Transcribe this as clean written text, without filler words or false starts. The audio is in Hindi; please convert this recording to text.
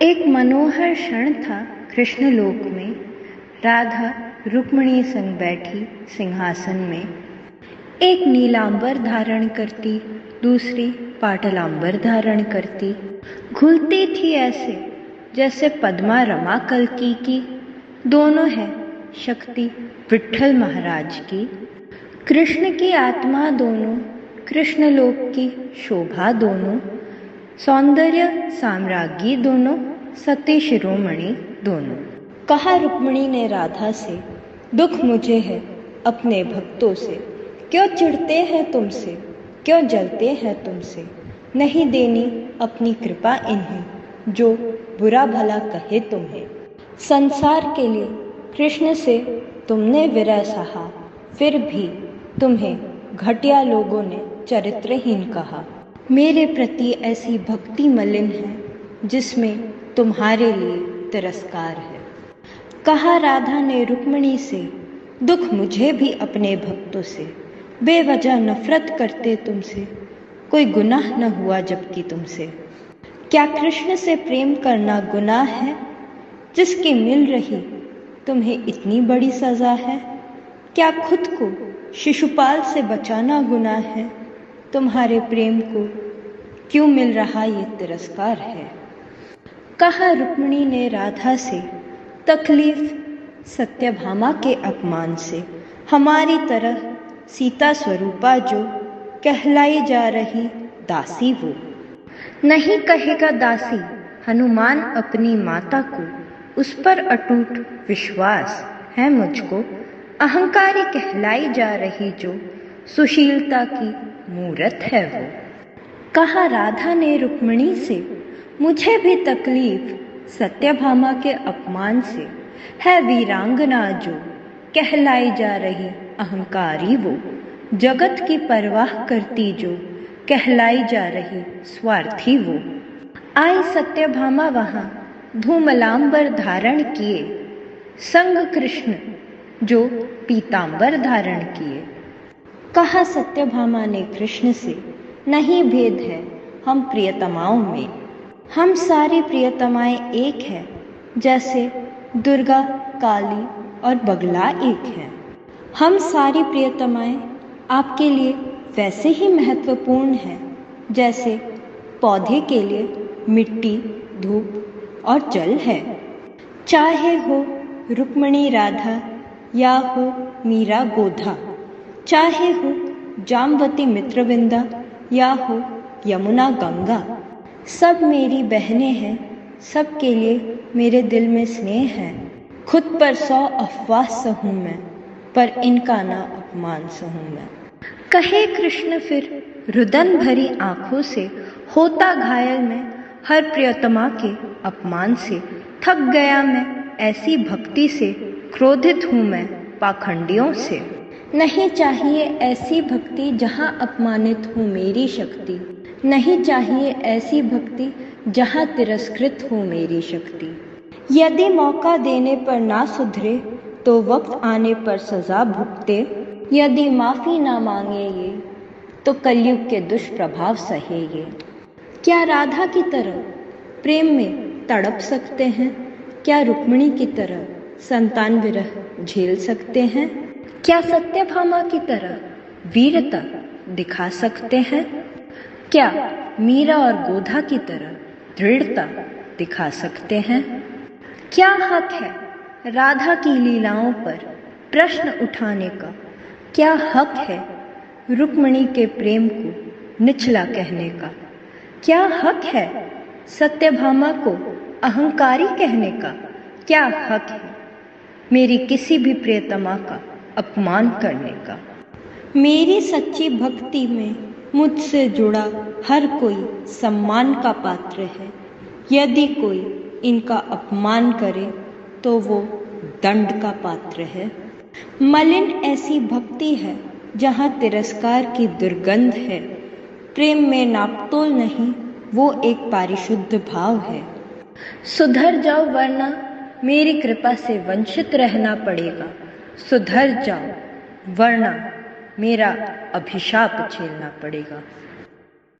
एक मनोहर क्षण था कृष्णलोक में। राधा रुक्मिणी संग बैठी सिंहासन में। एक नीलांबर धारण करती, दूसरी पाटलांबर धारण करती। घुलती थी ऐसे जैसे पद्मा रमा कल्की की। दोनों है शक्ति विट्ठल महाराज की। कृष्ण की आत्मा दोनों, कृष्णलोक की शोभा दोनों। सौंदर्य साम्राज्ञी दोनों, सती शिरोमणि दोनों। कहा रुक्मिणी ने राधा से, दुख मुझे है अपने भक्तों से। क्यों चिढ़ते हैं तुमसे, क्यों जलते हैं तुमसे। नहीं देनी अपनी कृपा इन्हें, जो बुरा भला कहे तुम्हें। संसार के लिए कृष्ण से तुमने विरह सहा, फिर भी तुम्हें घटिया लोगों ने चरित्रहीन कहा। मेरे प्रति ऐसी भक्ति मलिन है जिसमें तुम्हारे लिए तिरस्कार है। कहा राधा ने रुक्मिणी से, दुख मुझे भी अपने भक्तों से। बेवजह नफरत करते तुमसे, कोई गुनाह न हुआ जबकि तुमसे। क्या कृष्ण से प्रेम करना गुनाह है, जिसकी मिल रही तुम्हें इतनी बड़ी सजा है। क्या खुद को शिशुपाल से बचाना गुनाह है, तुम्हारे प्रेम को क्यों मिल रहा ये तिरस्कार है। कहा रुक्मिणी ने राधा से, तकलीफ सत्यभामा के अपमान से। हमारी तरह सीता स्वरूपा जो कहलाई जा रही दासी वो। नहीं कहेगा दासी हनुमान अपनी माता को, उस पर अटूट विश्वास है मुझको। अहंकारी कहलाई जा रही जो, सुशीलता की मूरत है वो। कहा राधा ने रुक्मिणी से, मुझे भी तकलीफ सत्यभामा के अपमान से। है वीरांगना जो कहलाई जा रही अहंकारी वो। जगत की परवाह करती जो कहलाई जा रही स्वार्थी वो। आई सत्यभामा वहाँ धूमलांबर धारण किए, संग कृष्ण जो पीतांबर धारण किए। कहा सत्यभामा ने कृष्ण से, नहीं भेद है हम प्रियतमाओं में। हम सारी प्रियतमाएं एक है, जैसे दुर्गा काली और बगला एक है। हम सारी प्रियतमाएं आपके लिए वैसे ही महत्वपूर्ण हैं, जैसे पौधे के लिए मिट्टी, धूप और जल है। चाहे हो रुक्मिणी राधा या हो मीरा गोधा, चाहे हो जाम्बवती मित्रविंदा या हो यमुना गंगा। सब मेरी बहनें हैं, सबके लिए मेरे दिल में स्नेह है। खुद पर 100 अफवाह सहूँ मैं, पर इनका ना अपमान सहूँ मैं। कहे कृष्ण फिर रुदन भरी आंखों से, होता घायल मैं हर प्रियतमा के अपमान से। थक गया मैं ऐसी भक्ति से, क्रोधित हूँ मैं पाखंडियों से। नहीं चाहिए ऐसी भक्ति जहाँ अपमानित हो मेरी शक्ति। नहीं चाहिए ऐसी भक्ति जहाँ तिरस्कृत हो मेरी शक्ति। यदि मौका देने पर ना सुधरे, तो वक्त आने पर सजा भुगते। यदि माफ़ी ना मांगे ये, तो कलयुग के दुष्प्रभाव सहे ये। क्या राधा की तरह प्रेम में तड़प सकते हैं? क्या रुक्मिणी की तरह संतान विरह झेल सकते हैं? क्या सत्यभामा की तरह वीरता दिखा सकते हैं? क्या मीरा और गोधा की तरह दृढ़ता दिखा सकते हैं? क्या हक है राधा की लीलाओं पर प्रश्न उठाने का? क्या हक है रुक्मिणी के प्रेम को निचला कहने का? क्या हक है सत्यभामा को अहंकारी कहने का? क्या हक है मेरी किसी भी प्रियतमा का अपमान करने का? मेरी सच्ची भक्ति में मुझसे जुड़ा हर कोई सम्मान का पात्र है। यदि कोई इनका अपमान करे तो वो दंड का पात्र है। मलिन ऐसी भक्ति है जहाँ तिरस्कार की दुर्गंध है। प्रेम में नापतोल नहीं, वो एक पारिशुद्ध भाव है। सुधर जाओ वरना मेरी कृपा से वंचित रहना पड़ेगा। सुधर जाओ वरना मेरा अभिशाप झेलना पड़ेगा।